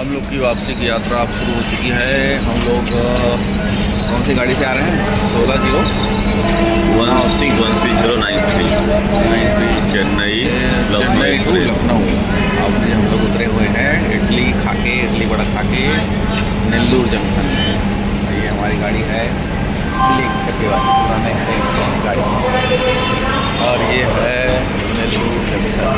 हम लोग की वापसी की यात्रा अब शुरू हो चुकी है। हम लोग कौन सी गाड़ी से आ रहे हैं? 16013093 चेन्नई टू लखनऊ। अब हम लोग उतरे हुए हैं इडली वड़ा खा के नेल्लूर जंक्शन में। ये हमारी गाड़ी है ब्लैक चक्के वाली पुराने हैं गाड़ी, और ये है नेल्लूर जंक्शन।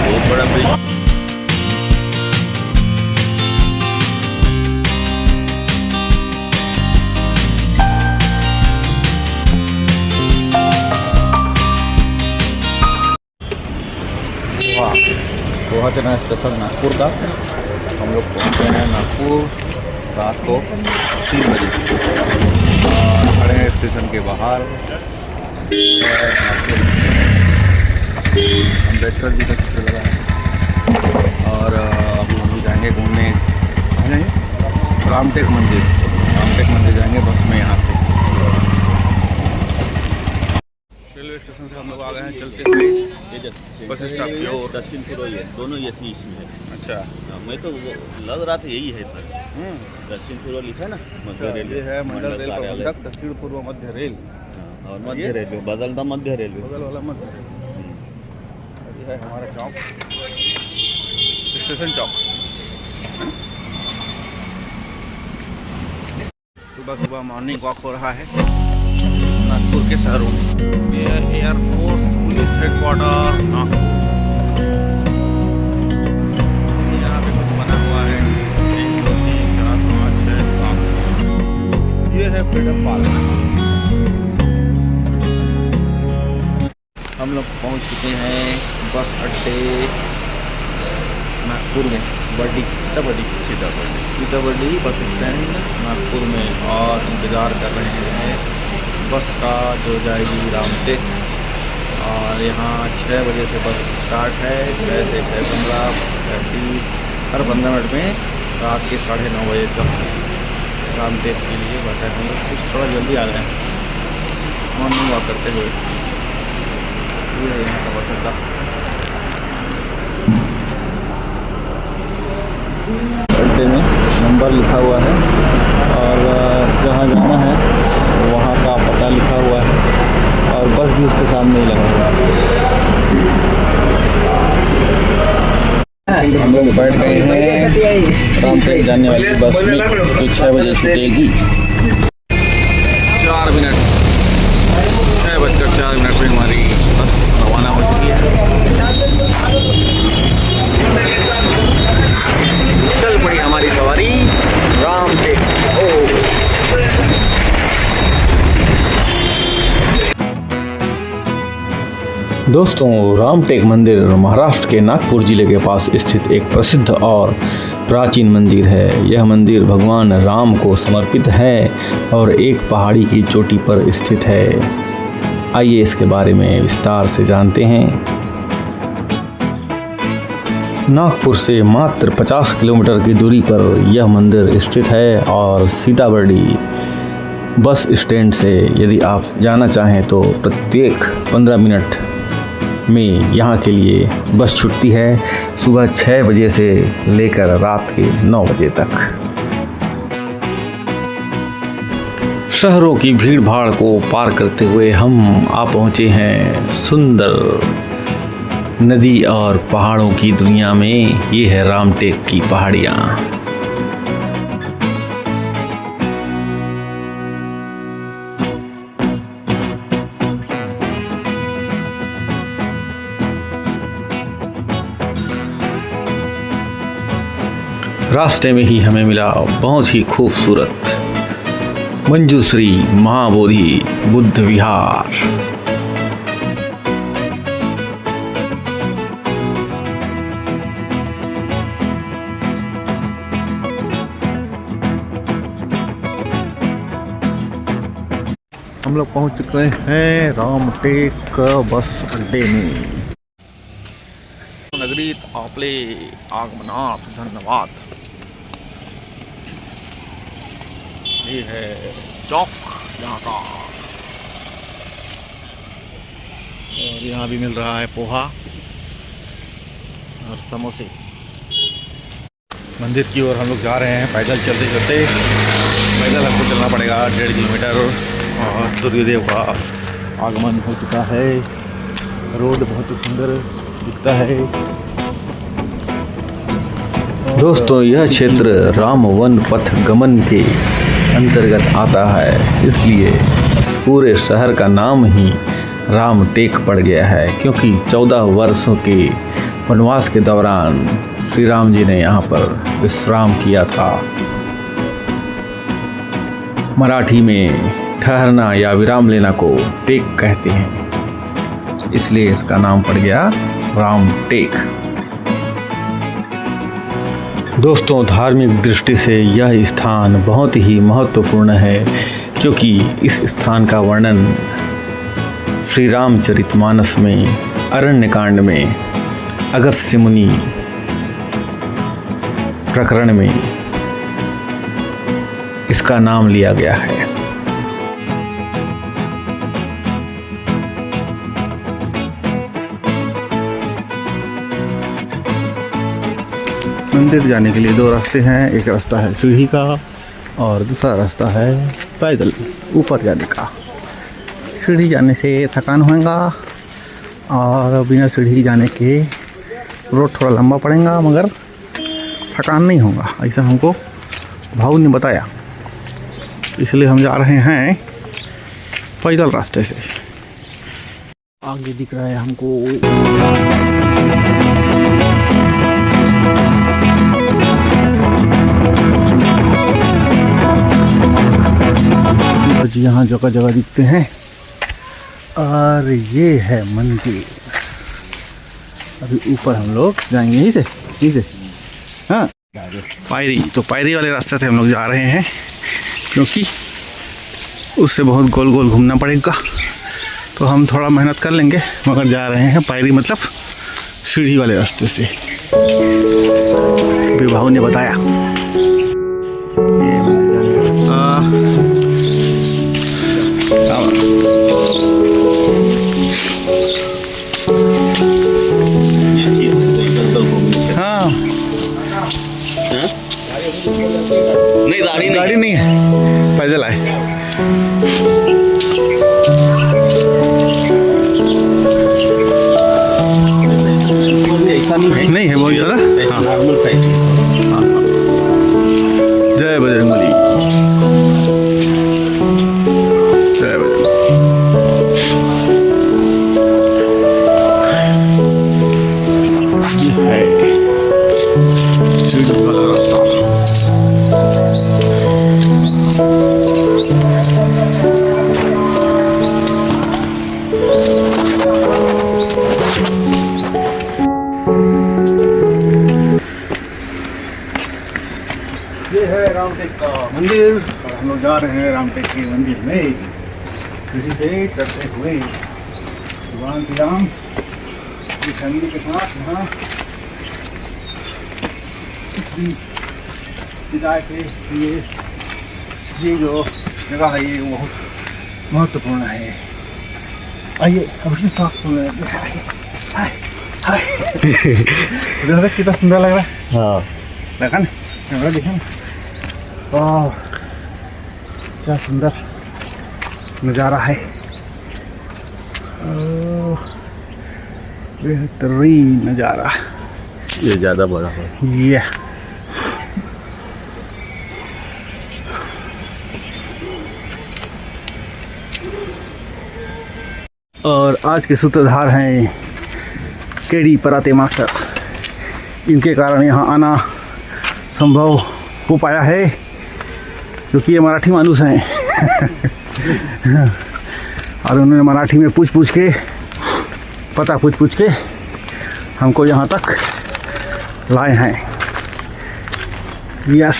बहुत बड़ा ब्रिज। पहुँचना स्टेशन नागपुर का। हम लोग पहुँचे हैं नागपुर रात को 3 बजे और खड़े हैं स्टेशन के बाहर। अम्बेडकर जी का चित्र लगा है। और अभी हम लोग जाएंगे घूमने रामटेक मंदिर जाएंगे बस में यहाँ से। रेलवे स्टेशन से हम लोग आ गए हैं चलते हुए बस स्टॉप की ओर। दक्षिणपुर दोनों ये इसमें है। अच्छा, मैं तो लग रहा था यही है पर दक्षिणपुर लिखा है ना। मध्य रेल ये है मंडल रेल प्रबंधक दक्षिण पूर्व मध्य रेल। और मध्य रेलवे बदलता मध्य रेलवे बगल वाला मध्य रेल। ये है हमारा चौक, स्टेशन चौक। सुबह मॉर्निंग वॉक हो रहा है नागपुर के शहरों में। ये है एयरफोर्स पुलिस हेडक्वार्टर नागपुर। यहाँ पे कुछ बना हुआ है 1 2 3 4 5 6 7। ये है फ्रीडम पार्क। हम लोग पहुँच चुके हैं बस अड्डे नागपुर में, सीताबर्डी बस स्टैंड नागपुर में, और इंतज़ार कर रहे हैं बस का जो जाएगी रामटेक। और यहाँ 6 बजे से बस स्टार्ट है, 6 से 6:15 35 हर 15 मिनट में रात के 9:30 बजे तक रामटेक के लिए बस है। हम लोग कुछ थोड़ा जल्दी आ गए हैं मॉर्निंग वॉक करते हुए। ये है यहाँ का बस अड्डा। अड्डे में नंबर लिखा हुआ है और जहाँ जाना है वहाँ का पता लिखा हुआ है, और बस भी उसके सामने ही लगा हुआ है। हम लोग बैठ गए हैं रामटेक जाने वाली बस में जो 6 बजे छूटेगी। 4 मिनट 6:04 में हमारी बस रवाना हो चुकी है। चल पड़ी हमारी सवारी रामटेक। दोस्तों, रामटेक मंदिर महाराष्ट्र के नागपुर जिले के पास स्थित एक प्रसिद्ध और प्राचीन मंदिर है। यह मंदिर भगवान राम को समर्पित है और एक पहाड़ी की चोटी पर स्थित है। आइए इसके बारे में विस्तार से जानते हैं। नागपुर से मात्र 50 किलोमीटर की दूरी पर यह मंदिर स्थित है, और सीताबर्डी बस स्टैंड से यदि आप जाना चाहें तो प्रत्येक 15 मिनट में यहाँ के लिए बस छूटती है, सुबह 6 बजे से लेकर रात के 9 बजे तक। शहरों की भीड़ भाड़ को पार करते हुए हम आ पहुँचे हैं सुंदर नदी और पहाड़ों की दुनिया में। ये है रामटेक की पहाड़ियाँ। रास्ते में ही हमें मिला बहुत ही खूबसूरत मंजूश्री महाबोधि बुद्ध विहार। हम लोग पहुंच चुके हैं रामटेक बस अड्डे में। नगरीत आपले आगमनाथ धन्यवाद। ये है चौक यहाँ का। और यहाँ भी मिल रहा है पोहा और समोसे। मंदिर की ओर हम लोग जा रहे हैं पैदल चलते चलते। पैदल हमको चलना पड़ेगा 1.5 किलोमीटर और सूर्यदेव का आगमन हो चुका है। रोड बहुत ही सुंदर दिखता है। दोस्तों, यह क्षेत्र राम वन पथ गमन के अंतर्गत आता है, इसलिए इस पूरे शहर का नाम ही राम टेक पड़ गया है, क्योंकि 14 वर्षों के वनवास के दौरान श्री राम जी ने यहाँ पर विश्राम किया था। मराठी में ठहरना या विराम लेना को टेक कहते हैं, इसलिए इसका नाम पड़ गया राम टेक। दोस्तों, धार्मिक दृष्टि से यह स्थान बहुत ही महत्वपूर्ण है, क्योंकि इस स्थान का वर्णन श्री रामचरितमानस में अरण्यकांड में अगस्त्य मुनि प्रकरण में इसका नाम लिया गया है। मंदिर जाने के लिए 2 रास्ते हैं। एक रास्ता है सीढ़ी का और दूसरा रास्ता है पैदल ऊपर जाने का। सीढ़ी जाने से थकान होगा और बिना सीढ़ी जाने के रोड थोड़ा लंबा पड़ेगा, मगर थकान नहीं होगा, ऐसा हमको भाऊ ने बताया। इसलिए हम जा रहे हैं पैदल रास्ते से। आगे दिख रहा है हमको यहाँ जगह जगह दिखते हैं। और ये है मंदिर। अभी ऊपर हम लोग जाएंगे यहीं से हाँ पायरी। तो पायरी वाले रास्ते से हम लोग जा रहे हैं, क्योंकि उससे बहुत गोल गोल घूमना पड़ेगा। तो हम थोड़ा मेहनत कर लेंगे, मगर जा रहे हैं पायरी मतलब सीढ़ी वाले रास्ते से। विभाग ने बताया। हाँ नहीं, गाड़ी नहीं है, पैदल आए। ऐसा नहीं है बहुत ज़्यादा। Normal type. जय बजरंगबली, जय बजरंगबली। ये है सीढ़ी वाला रास्ता। ये है रामटेक का मंदिर और हम लोग जा रहे हैं रामटेक के मंदिर में। सीढ़ी से चढ़ते हुए भगवान श्री राम की फैमिली के साथ यहाँ विदाई के लिए ये जो जगह है ये बहुत महत्वपूर्ण है। आइए अभी साफ देखो कितना सुंदर लग रहा है। हाँ, देखा ना, कैमरा देखा ना, वाह क्या सुंदर नज़ारा है। बेहतरीन नज़ारा। ये ज़्यादा बड़ा है। ये और आज के सूत्रधार हैं केडी पराते मास्टर। इनके कारण यहाँ आना संभव हो पाया है, क्योंकि ये मराठी मानुस हैं और उन्होंने मराठी में पूछ के पता पूछ के हमको यहाँ तक लाए हैं। यस,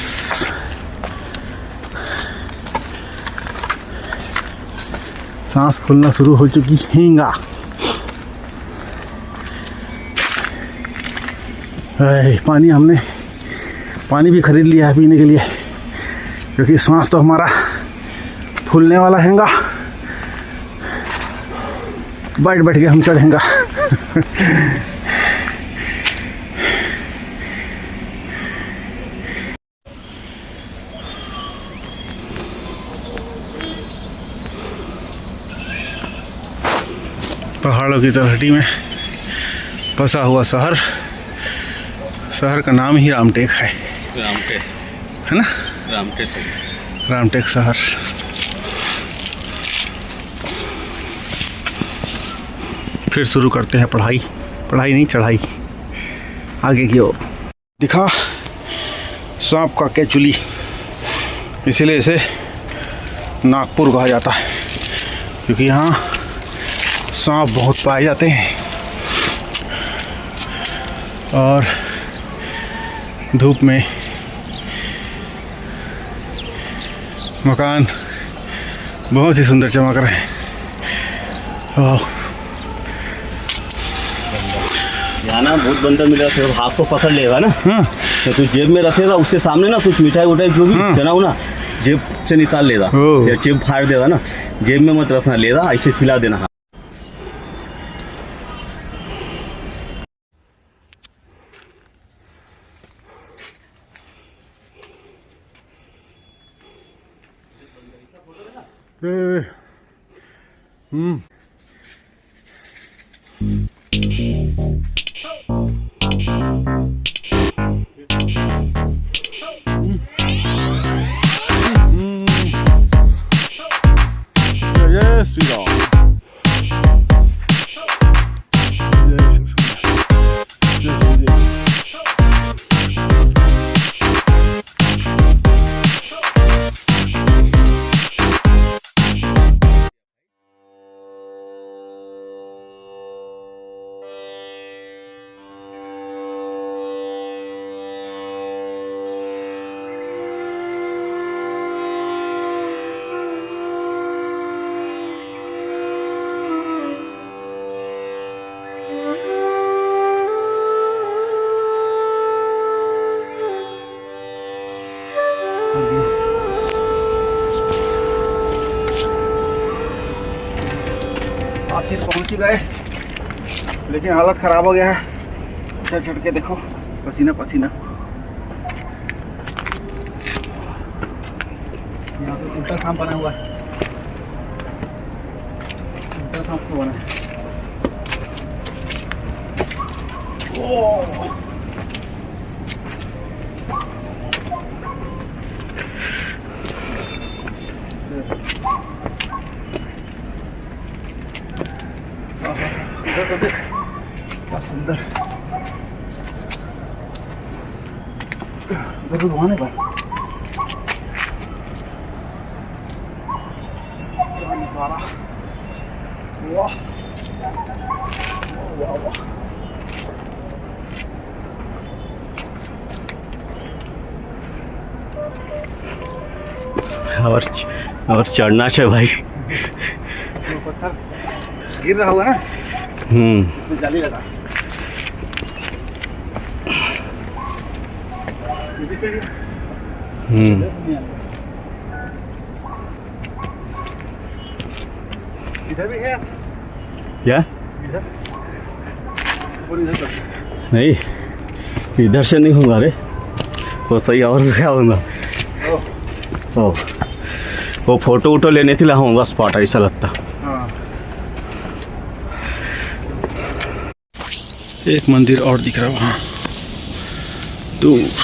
सांस फूलना शुरू हो चुकी हैगा। पानी भी खरीद लिया है पीने के लिए, क्योंकि सांस तो हमारा फूलने वाला हैगा। बैठ बैठ के हम चढ़ेंगे। पहाड़ों की तलहटी में बसा हुआ शहर, शहर का नाम ही रामटेक है। रामटेक है ना, रामटेक रामटेक शहर। फिर शुरू करते हैं पढ़ाई, पढ़ाई नहीं चढ़ाई आगे की ओर। दिखा सांप का केचुली, इसीलिए इसे नागपुर कहा जाता है, क्योंकि यहाँ सांप बहुत पाए जाते हैं और धूप में मकान बहुत ही सुंदर चमक रहे हैं। यहाँ ना बहुत बंदर मिला थे, हाथ को पकड़ लेगा ना हाँ, तो तू जेब में रखेगा, उससे सामने ना कुछ मिठाई उठाई जो भी हाँ। चना हो ना जेब से निकाल लेगा, ओह। या जेब फाड़ देगा ना, जेब में मत रखना, लेगा ऐसे खिला देना। जय श्री राम, जय श्री राम, जय श्री राम। आखिर पहुंच ही गए, लेकिन हालत खराब हो गया है। चढ़ चढ़ के देखो, पसीना पसीना। यहाँ पे उल्टा सांप बना हुआ है, उल्टा सांप को बना है। ओह, इधर तो देख क्या सुंदर, इधर तो धुआं है भाई। क्या नजारा, वाह वाह वाह। और चढ़ना है भाई। जो पत्थर गिर रहा होगा ना, तो जाली लगा। ये भी सही है। इधर भी है क्या? इधर और इधर तक। नहीं, इधर से नहीं होगा रे, वो सही और क्या होगा। ओ, वो फोटो वोटो लेने के लिए होगा स्पॉट, ऐसा लगता। हाँ, एक मंदिर और दिख रहा है वहाँ दूर।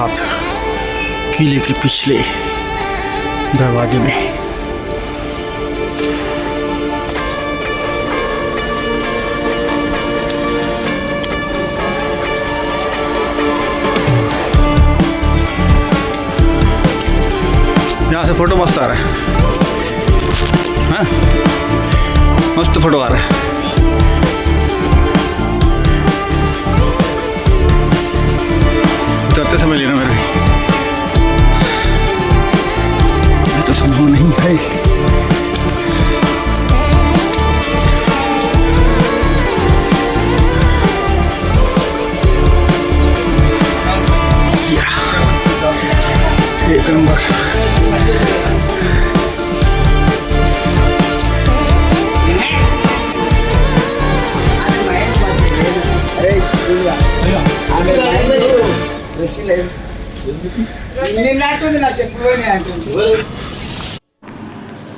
अर्थात किले के पिछले दरवाजे में। यहाँ से फोटो मस्त आ रहा है, हाँ मस्त फोटो आ रहा है। उतरते समय लेना मेरे, ये तो संभव नहीं है। एक नंबर।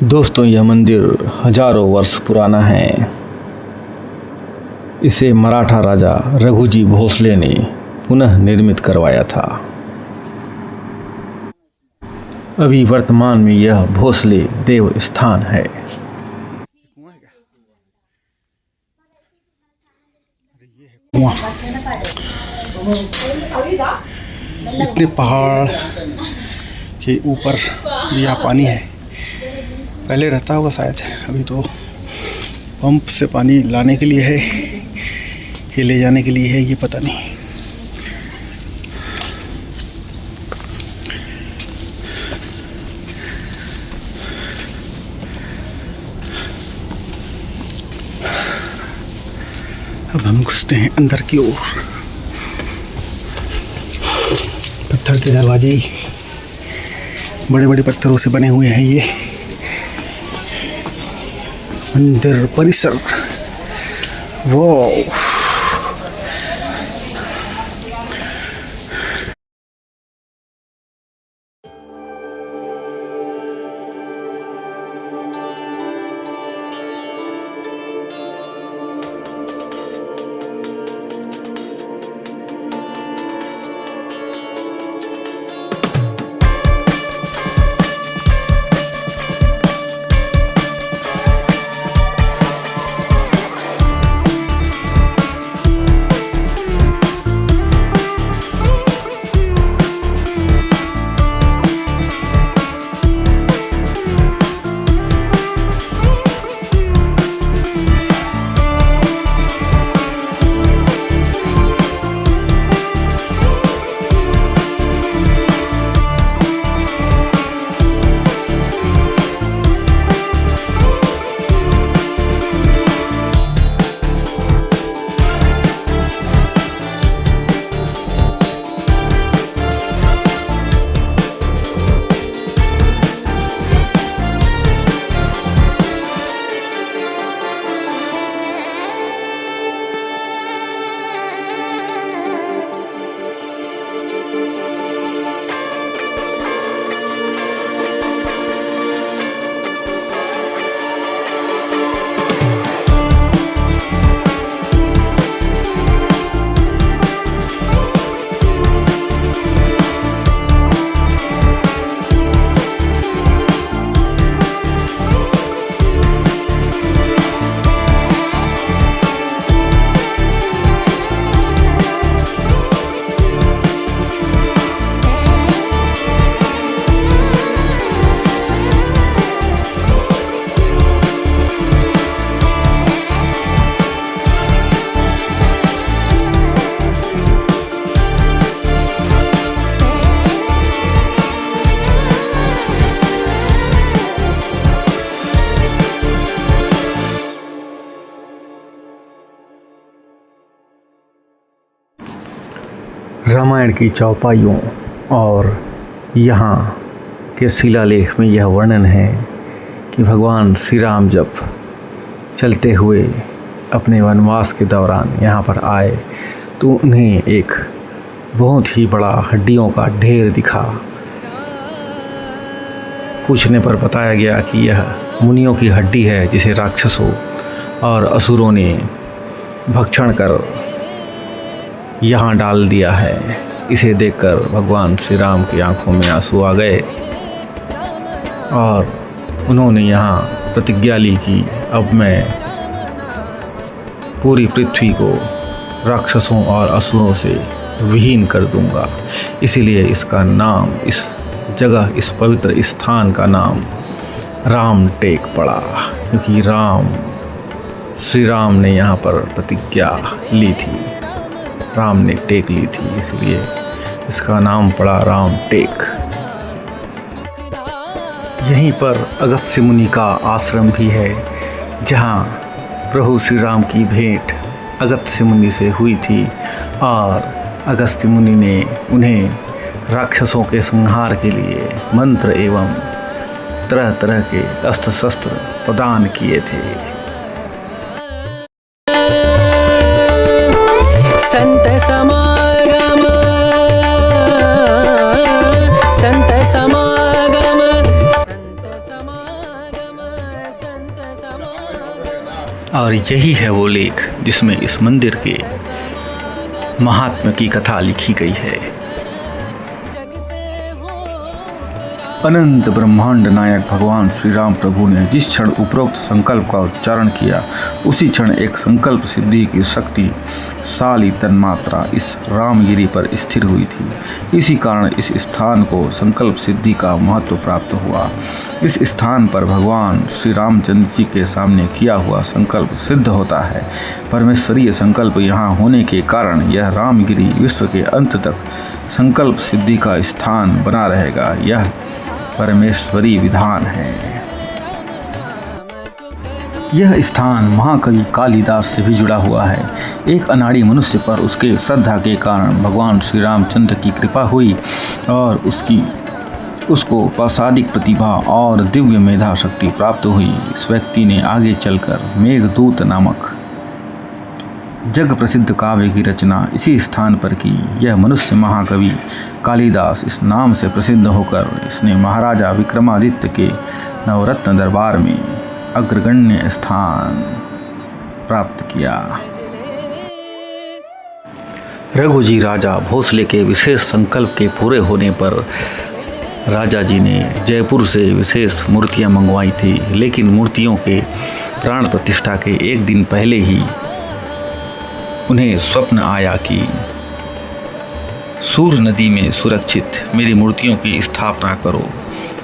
दोस्तों, यह मंदिर हजारों वर्ष पुराना है। इसे मराठा राजा रघुजी भोसले ने पुनः निर्मित करवाया था। अभी वर्तमान में यह भोसले देव स्थान है। इतने पहाड़ के ऊपर यह पानी है, पहले रहता होगा शायद, अभी तो पंप से पानी लाने के लिए है कि ले जाने के लिए है, ये पता नहीं। अब हम घुसते हैं अंदर की ओर। पत्थर के दरवाजे बड़े बड़े पत्थरों से बने हुए हैं। ये मंदिर परिसर, वाह। रामायण की चौपाइयों और यहाँ के शिलालेख में यह वर्णन है कि भगवान श्री राम जब चलते हुए अपने वनवास के दौरान यहाँ पर आए तो उन्हें एक बहुत ही बड़ा हड्डियों का ढेर दिखा। पूछने पर बताया गया कि यह मुनियों की हड्डी है जिसे राक्षसों और असुरों ने भक्षण कर यहाँ डाल दिया है। इसे देखकर भगवान श्री राम की आंखों में आंसू आ गए और उन्होंने यहाँ प्रतिज्ञा ली कि अब मैं पूरी पृथ्वी को राक्षसों और असुरों से विहीन कर दूंगा। इसीलिए इसका नाम, इस जगह, इस पवित्र स्थान का नाम राम टेक पड़ा, क्योंकि श्री राम ने यहाँ पर प्रतिज्ञा ली थी, राम ने टेक ली थी, इसलिए इसका नाम पड़ा राम टेक। यहीं पर अगस्त्य मुनि का आश्रम भी है, जहाँ प्रभु श्री राम की भेंट अगस्त्य मुनि से हुई थी और अगस्त्य मुनि ने उन्हें राक्षसों के संहार के लिए मंत्र एवं तरह तरह के अस्त्र शस्त्र प्रदान किए थे। संत समागम, संत समागम, संत समागम, संत समागम। और यही है वो लेख जिसमें इस मंदिर के महात्म्य की कथा लिखी गई है। अनंत ब्रह्मांड नायक भगवान श्री राम प्रभु ने जिस क्षण उपरोक्त संकल्प का उच्चारण किया, उसी क्षण एक संकल्प सिद्धि की शक्तिशाली तन्मात्रा इस रामगिरी पर स्थिर हुई थी। इसी कारण इस स्थान को संकल्प सिद्धि का महत्व प्राप्त हुआ। इस स्थान पर भगवान श्री रामचंद्र जी के सामने किया हुआ संकल्प सिद्ध होता है। परमेश्वरीय संकल्प यहाँ होने के कारण यह रामगिरी विश्व के अंत तक संकल्प सिद्धि का स्थान बना रहेगा। यह परमेश्वरी विधान है। यह स्थान महाकवि कालिदास से भी जुड़ा हुआ है। एक अनाड़ी मनुष्य पर उसके श्रद्धा के कारण भगवान श्री रामचंद्र की कृपा हुई और उसको प्रसादिक प्रतिभा और दिव्य मेधा शक्ति प्राप्त हुई। इस व्यक्ति ने आगे चलकर मेघदूत नामक जग प्रसिद्ध काव्य की रचना इसी स्थान पर की। यह मनुष्य महाकवि कालिदास इस नाम से प्रसिद्ध होकर इसने महाराजा विक्रमादित्य के नवरत्न दरबार में अग्रगण्य स्थान प्राप्त किया। रघुजी राजा भोसले के विशेष संकल्प के पूरे होने पर राजा जी ने जयपुर से विशेष मूर्तियां मंगवाई थी, लेकिन मूर्तियों के प्राण प्रतिष्ठा के एक दिन पहले ही उन्हें स्वप्न आया कि सूर नदी में सुरक्षित मेरी मूर्तियों की स्थापना करो।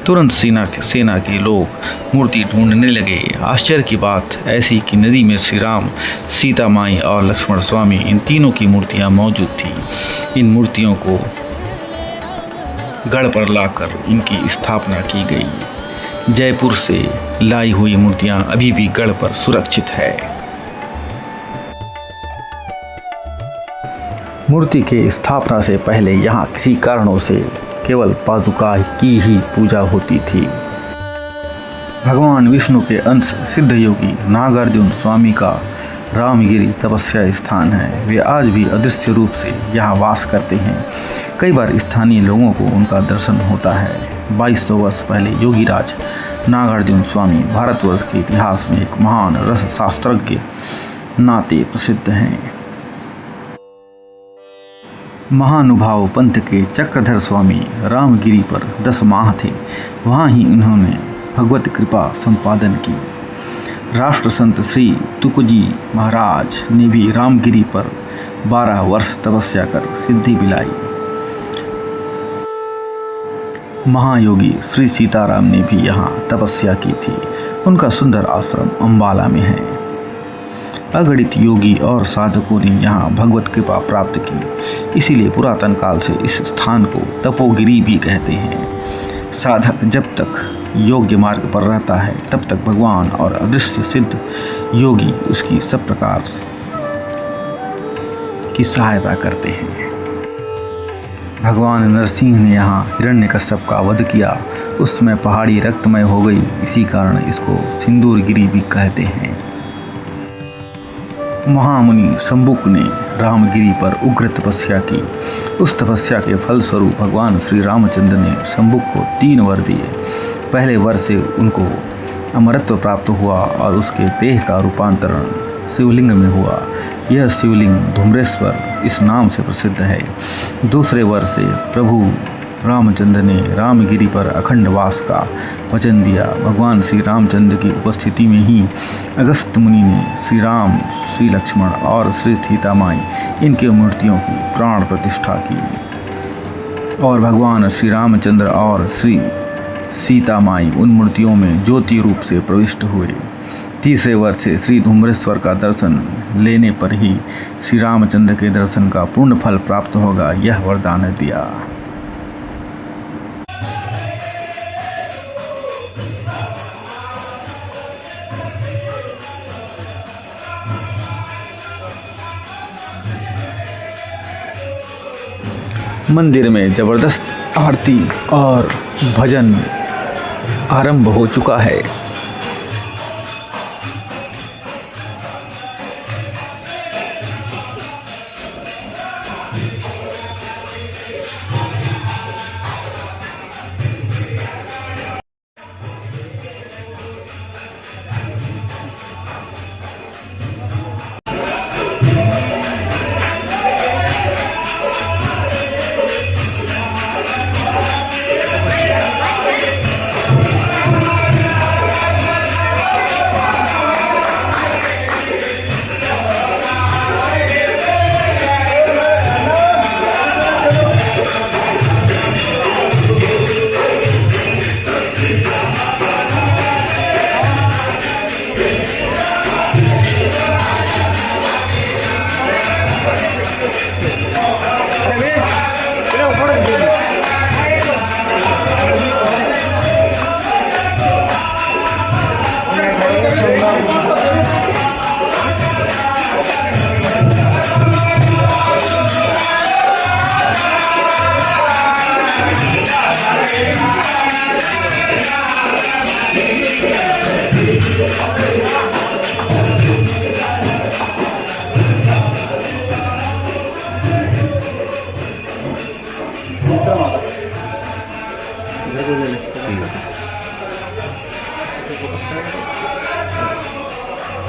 तुरंत सेना के लोग मूर्ति ढूंढने लगे। आश्चर्य की बात ऐसी कि नदी में श्री राम, सीता माई और लक्ष्मण स्वामी, इन तीनों की मूर्तियां मौजूद थी। इन मूर्तियों को गढ़ पर लाकर इनकी स्थापना की गई। जयपुर से लाई हुई मूर्तियां अभी भी गढ़ पर सुरक्षित है। मूर्ति के स्थापना से पहले यहाँ किसी कारणों से केवल पादुका की ही पूजा होती थी। भगवान विष्णु के अंश सिद्ध योगी नागार्जुन स्वामी का रामगिरी तपस्या स्थान है। वे आज भी अदृश्य रूप से यहाँ वास करते हैं। कई बार स्थानीय लोगों को उनका दर्शन होता है। 2200 वर्ष पहले योगीराज नागार्जुन स्वामी भारतवर्ष के इतिहास में एक महान रस शास्त्रज्ञ नाते प्रसिद्ध हैं। महानुभाव पंथ के चक्रधर स्वामी रामगिरी पर 10 माह थे। वहाँ ही उन्होंने भगवत कृपा संपादन की। राष्ट्र संत श्री तुकजी महाराज ने भी रामगिरी पर 12 वर्ष तपस्या कर सिद्धि बिलाई। महायोगी श्री सीताराम ने भी यहाँ तपस्या की थी। उनका सुंदर आश्रम अम्बाला में है। अगणित योगी और साधकों ने यहाँ भगवत कृपा प्राप्त की। इसीलिए पुरातन काल से इस स्थान को तपोगिरी भी कहते हैं। साधक जब तक योग्य मार्ग पर रहता है तब तक भगवान और अदृश्य सिद्ध योगी उसकी सब प्रकार की सहायता करते हैं। भगवान नरसिंह ने यहाँ हिरण्यकश्यप का वध किया। उस समय पहाड़ी रक्तमय हो गई। इसी कारण इसको सिंदूरगिरी भी कहते हैं। महामुनि शंबुक ने रामगिरी पर उग्र तपस्या की। उस तपस्या के फलस्वरूप भगवान श्री रामचंद्र ने शंबुक को 3 वर दिए। पहले वर से उनको अमरत्व प्राप्त हुआ और उसके देह का रूपांतरण शिवलिंग में हुआ। यह शिवलिंग धूम्रेश्वर इस नाम से प्रसिद्ध है। दूसरे वर्ष से प्रभु रामचंद्र ने रामगिरी पर अखंड वास का वचन दिया। भगवान श्री रामचंद्र की उपस्थिति में ही अगस्त मुनि ने श्री राम, श्री लक्ष्मण और श्री सीता माई इनके मूर्तियों की प्राण प्रतिष्ठा की और भगवान श्री रामचंद्र और श्री सीता माई उन मूर्तियों में ज्योति रूप से प्रविष्ट हुए। तीसरे वर्ष से श्री धूम्रेश्वर का दर्शन लेने पर ही श्री रामचंद्र के दर्शन का पूर्ण फल प्राप्त होगा, यह वरदान दिया। मंदिर में जबरदस्त आरती और भजन आरंभ हो चुका है।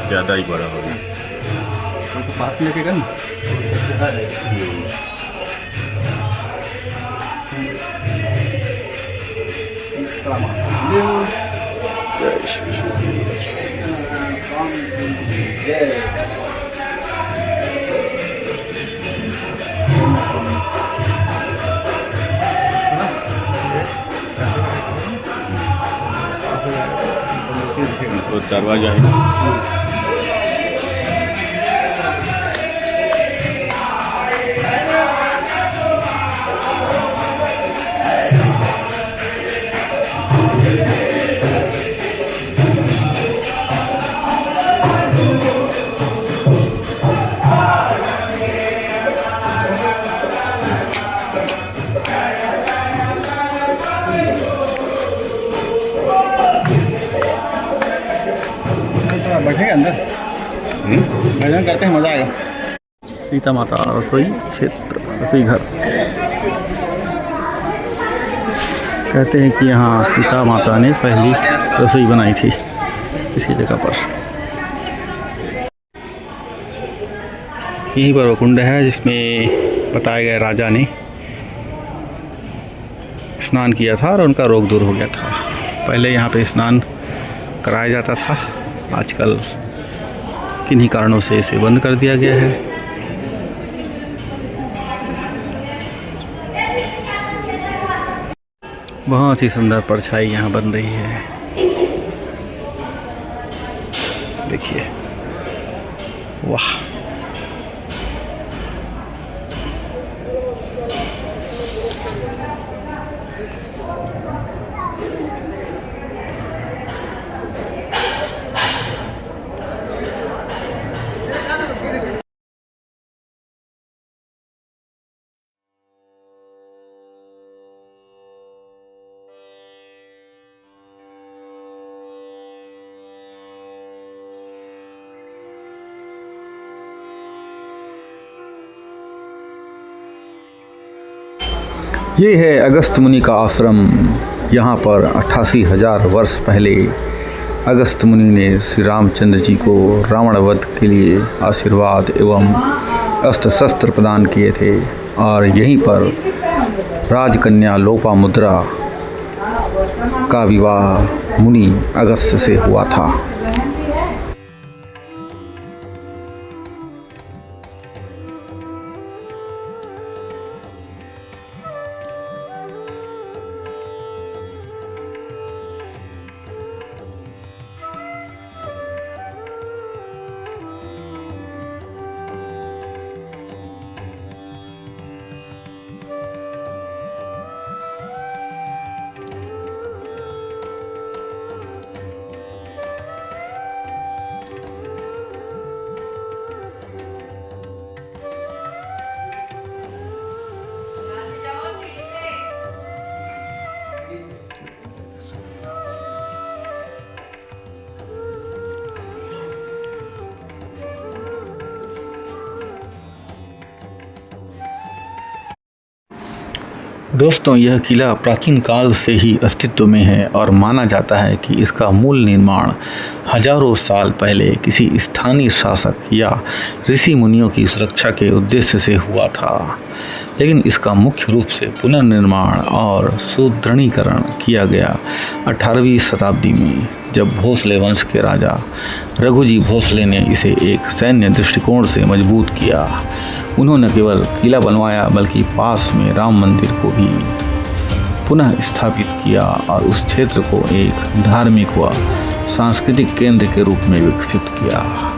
ज़्यादा ही बड़ा होगा तो पास लगेगा ना। तो दरवाजा है ना। बैठेंगे अंदर, भजन करते हैं, मज़ा आएगा। सीता माता रसोई क्षेत्र, रसोई घर। कहते हैं कि यहाँ सीता माता ने पहली रसोई बनाई थी इसी जगह पर। यहीं पर वो कुंड है जिसमें बताया गया राजा ने स्नान किया था और उनका रोग दूर हो गया था। पहले यहाँ पे स्नान कराया जाता था, आजकल किन्हीं कारणों से इसे बंद कर दिया गया है। बहुत ही सुंदर परछाई यहाँ बन रही है, देखिए, वाह। ये है अगस्त मुनि का आश्रम। यहाँ पर 88,000 वर्ष पहले अगस्त मुनि ने श्री रामचंद्र जी को रावण वध के लिए आशीर्वाद एवं अस्त्र शस्त्र प्रदान किए थे और यहीं पर राजकन्या लोपामुद्रा का विवाह मुनि अगस्त से हुआ था। दोस्तों, यह किला प्राचीन काल से ही अस्तित्व में है और माना जाता है कि इसका मूल निर्माण हजारों साल पहले किसी स्थानीय शासक या ऋषि मुनियों की सुरक्षा के उद्देश्य से हुआ था, लेकिन इसका मुख्य रूप से पुनर्निर्माण और सुदृढ़ीकरण किया गया 18वीं शताब्दी में, जब भोसले वंश के राजा रघुजी भोसले ने इसे एक सैन्य दृष्टिकोण से मजबूत किया। उन्होंने केवल किला बनवाया बल्कि पास में राम मंदिर को भी पुनः स्थापित किया और उस क्षेत्र को एक धार्मिक व सांस्कृतिक केंद्र के रूप में विकसित किया।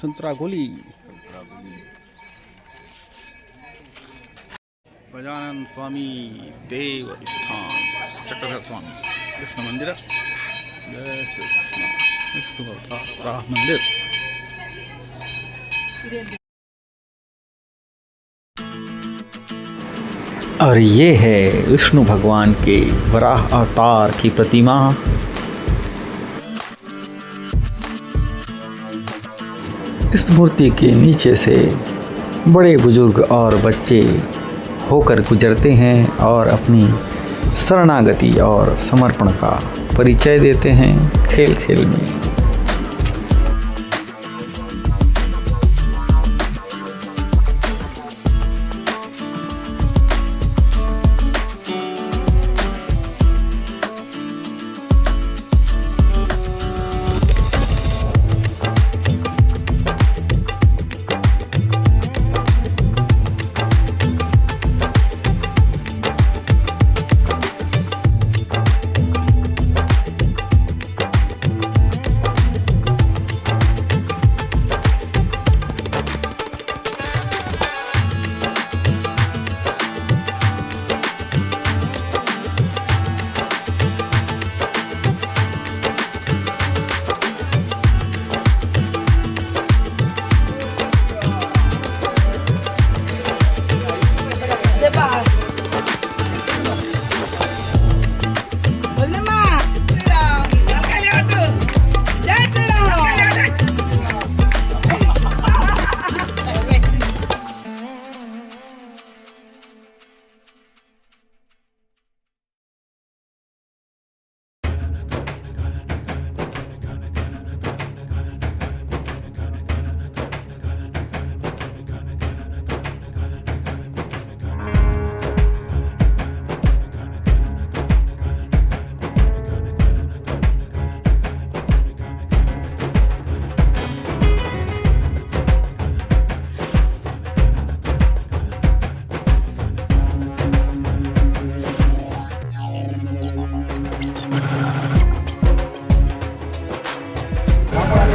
संतरा गोली गजानन स्वामी देव स्थान चक्रधर स्वामी कृष्ण मंदिर जय श्री कृष्ण विष्णु अवतार राम मंदिर। और ये है विष्णु भगवान के वराह अवतार की प्रतिमा। इस मूर्ति के नीचे से बड़े बुजुर्ग और बच्चे होकर गुजरते हैं और अपनी शरणागति और समर्पण का परिचय देते हैं खेल खेल में।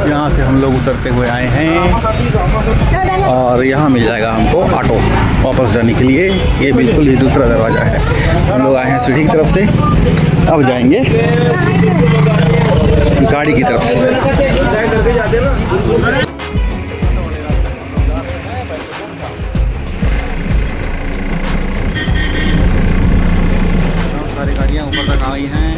यहाँ से हम लोग उतरते हुए आए हैं और यहाँ मिल जाएगा हमको ऑटो वापस जाने के लिए। ये बिल्कुल ही दूसरा दरवाज़ा है। हम लोग आए हैं सीढ़ी की तरफ से, अब जाएंगे गाड़ी की तरफ से। सारी गाड़ियाँ ऊपर तक आई हैं।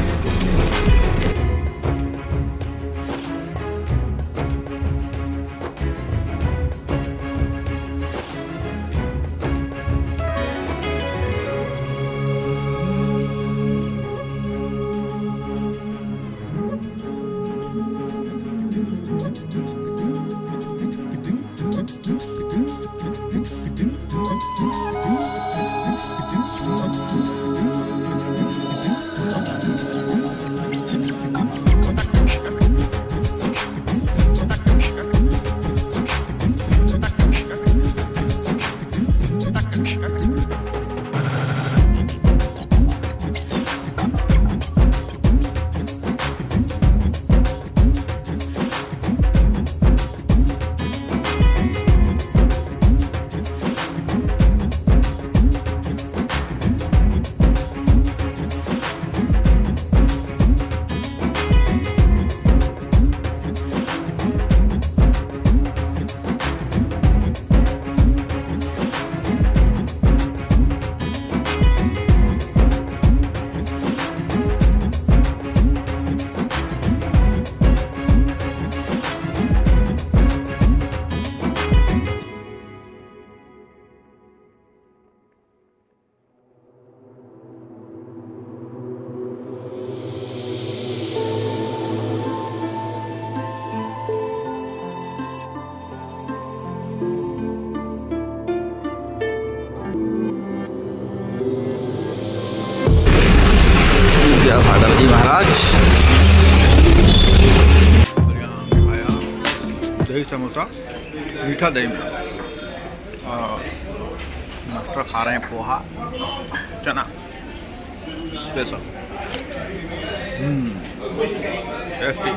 सागर जी महाराज और यहाँ खाया दही समोसा, मीठा दही में और नाश्ता खा रहे हैं पोहा चना स्पेशल टेस्टी।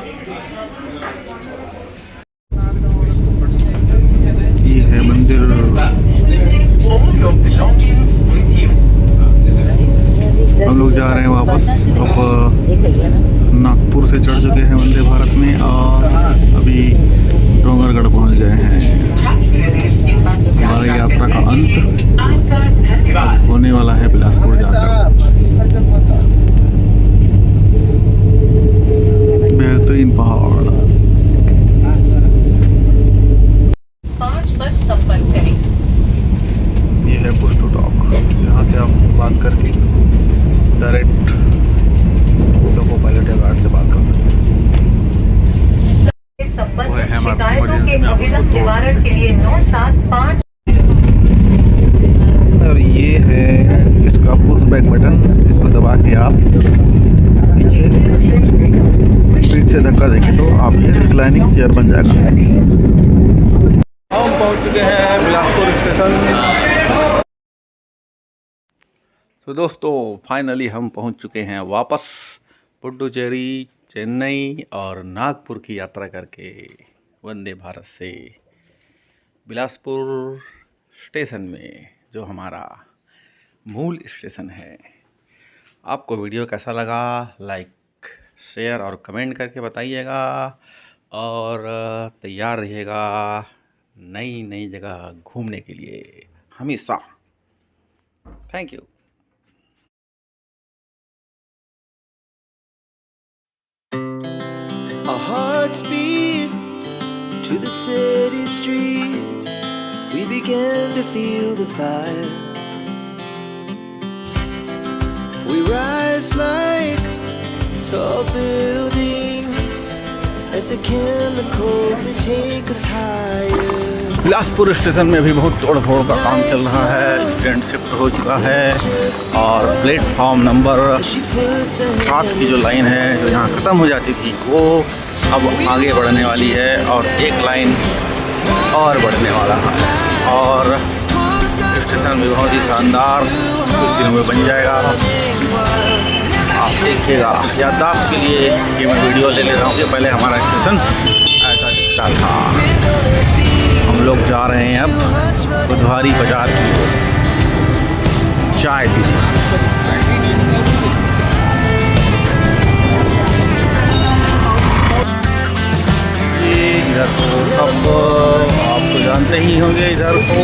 ये है मंदिर। हम लोग जा रहे हैं वापस। अब नागपुर से चढ़ चुके हैं वंदे भारत में और अभी डोंगरगढ़ पहुंच गए हैं। हमारी यात्रा का अंत होने वाला है बिलासपुर जाकर। बेहतरीन पहाड़। 5 पर संपर्क करें। ये है पुश टू टॉक। यहाँ से आप बात करके डायरेक्ट लोको पायलट या गार्ड से बात कर सकते हैं। संबंधित शिकायतों के अविलंब निवारण के लिए 975। और ये है इसका पुश बैक बटन, इसको दबा के आप पीछे पीठ से धक्का देंगे तो आप ये रिक्लाइनिंग चेयर बन जाएगा। हम पहुंच चुके हैं बिलासपुर स्टेशन। तो दोस्तों फाइनली हम पहुंच चुके हैं वापस पुडुचेरी, चेन्नई और नागपुर की यात्रा करके वंदे भारत से बिलासपुर स्टेशन में, जो हमारा मूल स्टेशन है। आपको वीडियो कैसा लगा लाइक शेयर और कमेंट करके बताइएगा और तैयार रहिएगा नई नई जगह घूमने के लिए हमेशा। Thank you. Our hearts beat to the city streets. We began to feel the fire. We rise like tall buildings as the chemicals they take us higher. Bilaspur station में भी बहुत तोड़ फोड़ का काम चल रहा है। ट्रेन शिफ्ट हो चुका है और प्लेटफॉर्म नंबर 7 की जो लाइन है जो यहाँ ख़त्म हो जाती थी वो अब आगे बढ़ने वाली है और एक लाइन और बढ़ने वाला है। और स्टेशन भी बहुत ही शानदार कुछ दिनों में बन जाएगा। आप देखिएगा। याददाश्त के लिए ये मैं वीडियो ले ले रहा हूँ कि पहले हमारा स्टेशन ऐसा सकता था। हम लोग जा रहे हैं अब बुधवारी बाजार की ओर चाय पीने। इधर को सब आप तो जानते ही होंगे, इधर को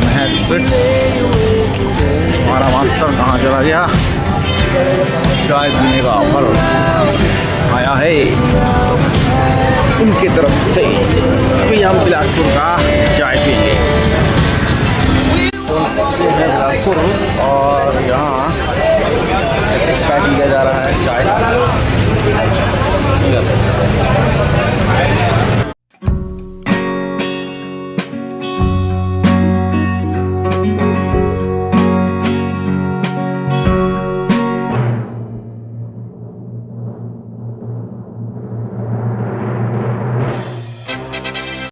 महत्व हमारा मास्टर कहाँ चला गया। चाय पीने का ऑफर आया है उनकी तरफ से। अभी हम बिलासपुर का चाय पीएंगे। बिलासपुर और यहाँ